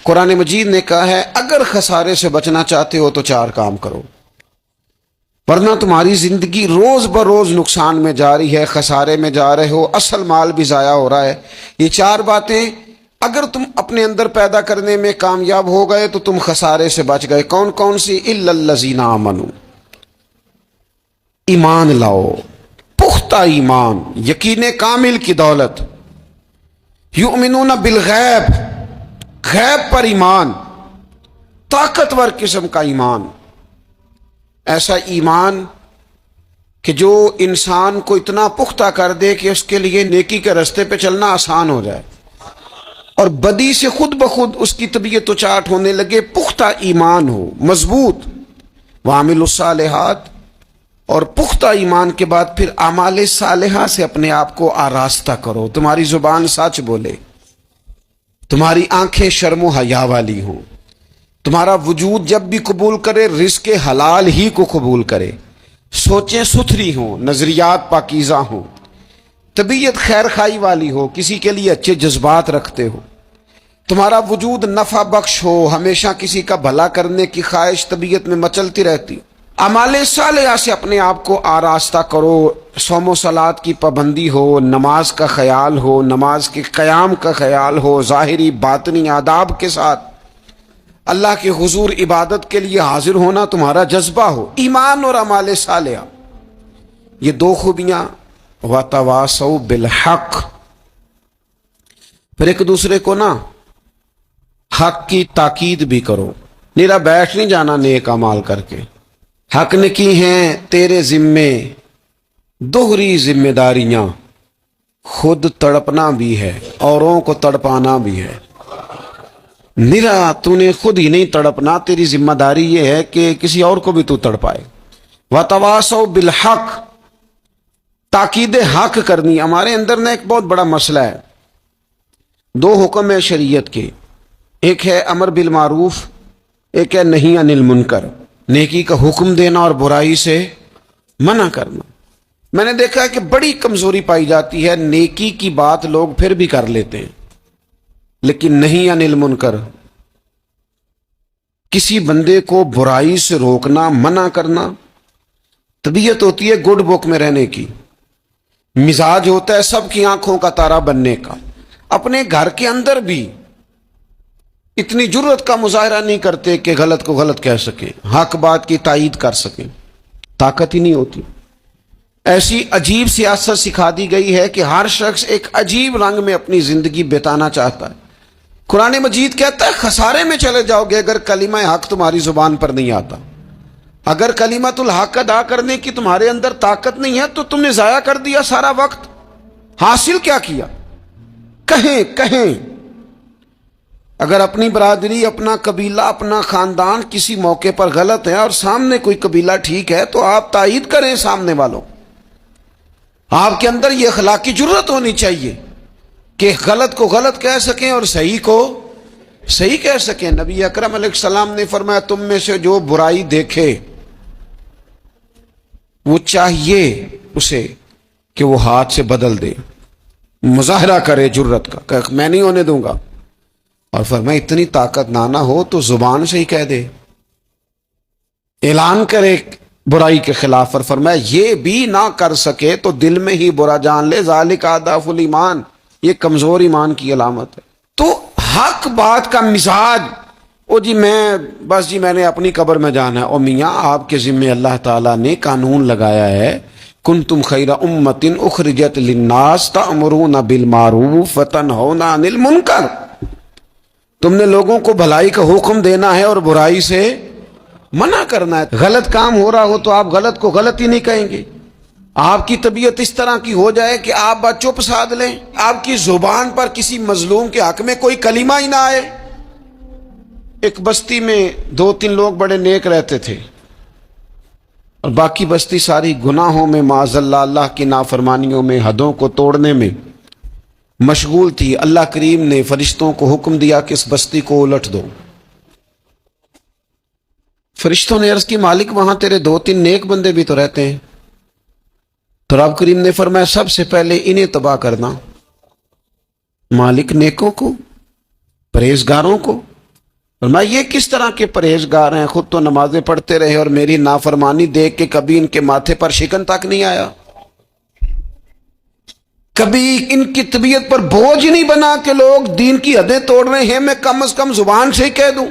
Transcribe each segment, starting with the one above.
قرآن مجید نے کہا ہے اگر خسارے سے بچنا چاہتے ہو تو 4 کام کرو، ورنہ تمہاری زندگی روز بروز نقصان میں جا رہی ہے، خسارے میں جا رہے ہو، اصل مال بھی ضائع ہو رہا ہے۔ یہ 4 باتیں اگر تم اپنے اندر پیدا کرنے میں کامیاب ہو گئے تو تم خسارے سے بچ گئے۔ کون کون سی؟ الا الذین آمنوا، ایمان لاؤ، پختہ ایمان، یقین کامل کی دولت، یؤمنون بالغیب، غیب پر ایمان، طاقتور قسم کا ایمان، ایسا ایمان کہ جو انسان کو اتنا پختہ کر دے کہ اس کے لیے نیکی کے رستے پہ چلنا آسان ہو جائے اور بدی سے خود بخود اس کی طبیعت چاٹ ہونے لگے۔ پختہ ایمان ہو، مضبوط، وعاملوا الصالحات، اور پختہ ایمان کے بعد پھر اعمال صالحہ سے اپنے آپ کو آراستہ کرو، تمہاری زبان سچ بولے، تمہاری آنکھیں شرم و حیا والی ہوں، تمہارا وجود جب بھی قبول کرے رزق حلال ہی کو قبول کرے، سوچیں ستھری ہوں، نظریات پاکیزہ ہوں، طبیعت خیر خائی والی ہو، کسی کے لیے اچھے جذبات رکھتے ہو، تمہارا وجود نفع بخش ہو، ہمیشہ کسی کا بھلا کرنے کی خواہش طبیعت میں مچلتی رہتی۔ اعمال صالحہ سے اپنے آپ کو آراستہ کرو، صوم و صلات کی پابندی ہو، نماز کا خیال ہو، نماز کے قیام کا خیال ہو، ظاہری باطنی آداب کے ساتھ اللہ کے حضور عبادت کے لیے حاضر ہونا تمہارا جذبہ ہو۔ ایمان اور اعمال صالحہ، یہ 2 خوبیاں، وَتَوَاصَوْا بِالْحَقِّ، پھر ایک دوسرے کو نا حق کی تاکید بھی کرو، نیرا بیٹھ نہیں جانا نیک اعمال کر کے۔ حق نے کی ہیں تیرے ذمے دوہری ذمہ داریاں، خود تڑپنا بھی ہے، اوروں کو تڑپانا بھی ہے۔ نیرا تو نے خود ہی نہیں تڑپنا، تیری ذمہ داری یہ ہے کہ کسی اور کو بھی تو تڑپائے۔ وَتَوَاصَوْا بِالْحَقِّ، تاکید حق کرنی۔ ہمارے اندر نا ایک بہت بڑا مسئلہ ہے، 2 حکم ہے شریعت کے، ایک ہے امر بالمعروف، ایک ہے نہی عن المنکر، نیکی کا حکم دینا اور برائی سے منع کرنا۔ میں نے دیکھا ہے کہ بڑی کمزوری پائی جاتی ہے، نیکی کی بات لوگ پھر بھی کر لیتے ہیں لیکن نہی عن المنکر، کسی بندے کو برائی سے روکنا، منع کرنا، طبیعت ہوتی ہے گڈ بک میں رہنے کی، مزاج ہوتا ہے سب کی آنکھوں کا تارا بننے کا، اپنے گھر کے اندر بھی اتنی جرت کا مظاہرہ نہیں کرتے کہ غلط کو غلط کہہ سکیں، حق بات کی تائید کر سکیں، طاقت ہی نہیں ہوتی۔ ایسی عجیب سیاست سکھا دی گئی ہے کہ ہر شخص ایک عجیب رنگ میں اپنی زندگی بتانا چاہتا ہے۔ قرآن مجید کہتا ہے خسارے میں چلے جاؤ گے اگر کلمہ حق تمہاری زبان پر نہیں آتا، اگر کلمۃ الحق ادا کرنے کی تمہارے اندر طاقت نہیں ہے تو تم نے ضائع کر دیا سارا وقت، حاصل کیا کیا؟ کہیں اگر اپنی برادری، اپنا قبیلہ، اپنا خاندان کسی موقع پر غلط ہے اور سامنے کوئی قبیلہ ٹھیک ہے تو آپ تائید کریں سامنے والوں، آپ کے اندر یہ اخلاقی جرت ہونی چاہیے کہ غلط کو غلط کہہ سکیں اور صحیح کو صحیح کہہ سکیں۔ نبی اکرم علیہ السلام نے فرمایا تم میں سے جو برائی دیکھے وہ چاہیے اسے کہ وہ ہاتھ سے بدل دے، مظاہرہ کرے جرت کا کہ میں نہیں ہونے دوں گا، اور فرمایا اتنی طاقت نہ ہو تو زبان سے ہی کہہ دے، اعلان کرے برائی کے خلاف، اور فرمایا یہ بھی نہ کر سکے تو دل میں ہی برا جان لے، ذالک اضعف الایمان، یہ کمزور ایمان کی علامت ہے۔ تو حق بات کا مزاج، او جی میں نے اپنی قبر میں جانا ہے، او میاں آپ کے ذمہ اللہ تعالیٰ نے قانون لگایا ہے، کنتم خیر امۃ اخرجت للناس تأمرون بالمعروف وتنہون عن المنکر، تم نے لوگوں کو بھلائی کا حکم دینا ہے اور برائی سے منع کرنا ہے۔ غلط کام ہو رہا ہو تو آپ غلط کو غلط ہی نہیں کہیں گے، آپ کی طبیعت اس طرح کی ہو جائے کہ آپ بات چپ سادھ لیں، آپ کی زبان پر کسی مظلوم کے حق میں کوئی کلمہ ہی نہ آئے۔ ایک بستی میں 2-3 لوگ بڑے نیک رہتے تھے اور باقی بستی ساری گناہوں میں، معاذ اللہ، اللہ کی نافرمانیوں میں، حدوں کو توڑنے میں مشغول تھی۔ اللہ کریم نے فرشتوں کو حکم دیا کہ اس بستی کو الٹ دو۔ فرشتوں نے عرض کی مالک وہاں تیرے 2-3 نیک بندے بھی تو رہتے ہیں، تو رب کریم نے فرمایا سب سے پہلے انہیں تباہ کرنا۔ مالک نیکوں کو، پرہیزگاروں کو، فرمایا یہ کس طرح کے پرہیزگار ہیں، خود تو نمازیں پڑھتے رہے اور میری نافرمانی دیکھ کے کبھی ان کے ماتھے پر شکن تک نہیں آیا، کبھی ان کی طبیعت پر بوجھ نہیں بنا کہ لوگ دین کی حدیں توڑ رہے ہیں میں کم از کم زبان سے ہی کہہ دوں،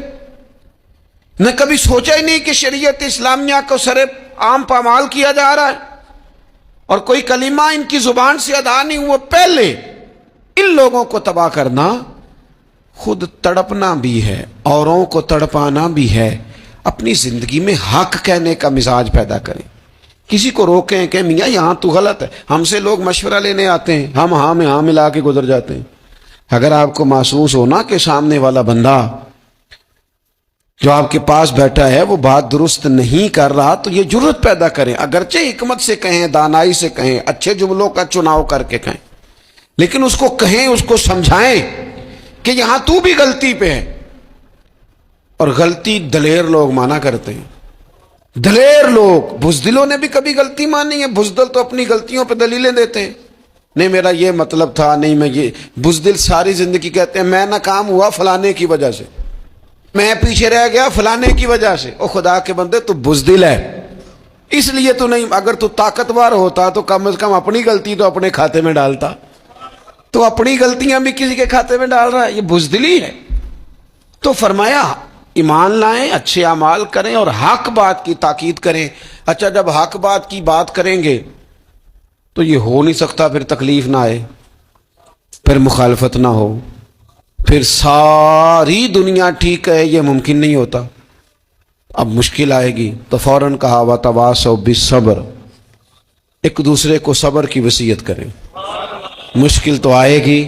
نے کبھی سوچا ہی نہیں کہ شریعت اسلامیہ کو سر عام پامال کیا جا رہا ہے اور کوئی کلمہ ان کی زبان سے ادا نہیں ہوا۔ پہلے ان لوگوں کو تباہ کرنا خود تڑپنا بھی ہے، اوروں کو تڑپانا بھی ہے، اپنی زندگی میں حق کہنے کا مزاج پیدا کریں، کسی کو روکیں کہ میاں یہاں تو غلط ہے، ہم سے لوگ مشورہ لینے آتے ہیں، ہم ہاں میں ہاں ملا کے گزر جاتے ہیں۔ اگر آپ کو محسوس ہونا کہ سامنے والا بندہ جو آپ کے پاس بیٹھا ہے وہ بات درست نہیں کر رہا تو یہ جرت پیدا کریں، اگرچہ حکمت سے کہیں، دانائی سے کہیں، اچھے جملوں کا چناؤ کر کے کہیں، لیکن اس کو کہیں، اس کو سمجھائیں کہ یہاں تو بھی غلطی پہ ہے۔ اور غلطی دلیر لوگ مانا کرتے ہیں، دلیر لوگ، بزدلوں نے بھی کبھی غلطی مانی ہے؟ بزدل تو اپنی غلطیوں پہ دلیلیں دیتے ہیں، نہیں میرا یہ مطلب تھا، نہیں میں یہ، بزدل ساری زندگی کہتے ہیں میں ناکام ہوا فلانے کی وجہ سے، میں پیچھے رہ گیا فلانے کی وجہ سے۔ او خدا کے بندے تو بزدل ہے، اس لیے تو نہیں، اگر تو طاقتور ہوتا تو کم از کم اپنی غلطی تو اپنے کھاتے میں ڈالتا، تو اپنی غلطیاں بھی کسی کے کھاتے میں ڈال رہا ہے، یہ بزدلی ہے۔ تو فرمایا ایمان لائیں، اچھے اعمال کریں اور حق بات کی تاکید کریں۔ اچھا جب حق بات کی بات کریں گے تو یہ ہو نہیں سکتا پھر تکلیف نہ آئے، پھر مخالفت نہ ہو، پھر ساری دنیا ٹھیک ہے، یہ ممکن نہیں ہوتا۔ اب مشکل آئے گی تو فوراً کہا وَتَوَاصَوْا بِالصَّبْرِ، ایک دوسرے کو صبر کی وصیت کریں۔ مشکل تو آئے گی،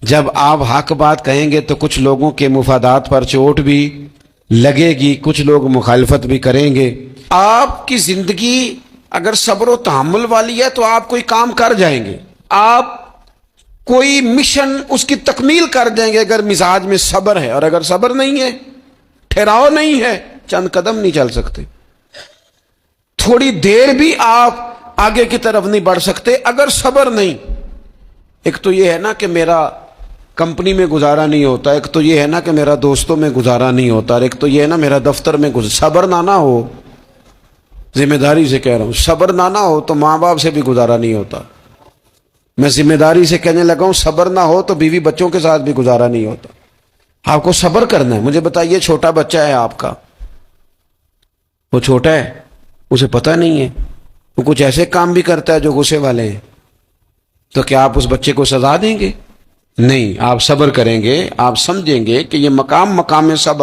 جب آپ حق بات کہیں گے تو کچھ لوگوں کے مفادات پر چوٹ بھی لگے گی، کچھ لوگ مخالفت بھی کریں گے۔ آپ کی زندگی اگر صبر و تحمل والی ہے تو آپ کوئی کام کر جائیں گے، آپ کوئی مشن اس کی تکمیل کر دیں گے اگر مزاج میں صبر ہے، اور اگر صبر نہیں ہے، ٹھہراؤ نہیں ہے، چند قدم نہیں چل سکتے، تھوڑی دیر بھی آپ آگے کی طرف نہیں بڑھ سکتے اگر صبر نہیں۔ ایک تو یہ ہے نا کہ میرا کمپنی میں گزارا نہیں ہوتا، ایک تو یہ ہے نا کہ میرا دوستوں میں گزارا نہیں ہوتا، اور ایک تو یہ ہے نا میرا دفتر میں صبر نہ ہو، ذمہ داری سے کہہ رہا ہوں، صبر نہ ہو تو ماں باپ سے بھی گزارا نہیں ہوتا۔ میں ذمہ داری سے کہنے لگا ہوں صبر نہ ہو تو بیوی بچوں کے ساتھ بھی گزارا نہیں ہوتا۔ آپ کو صبر کرنا ہے۔ مجھے بتائیے چھوٹا بچہ ہے آپ کا، وہ چھوٹا ہے، اسے پتہ نہیں ہے، وہ کچھ ایسے کام بھی کرتا ہے جو غصے والے ہیں، تو کیا آپ اس بچے کو سزا دیں گے؟ نہیں، آپ صبر کریں گے، آپ سمجھیں گے کہ یہ مقام صبر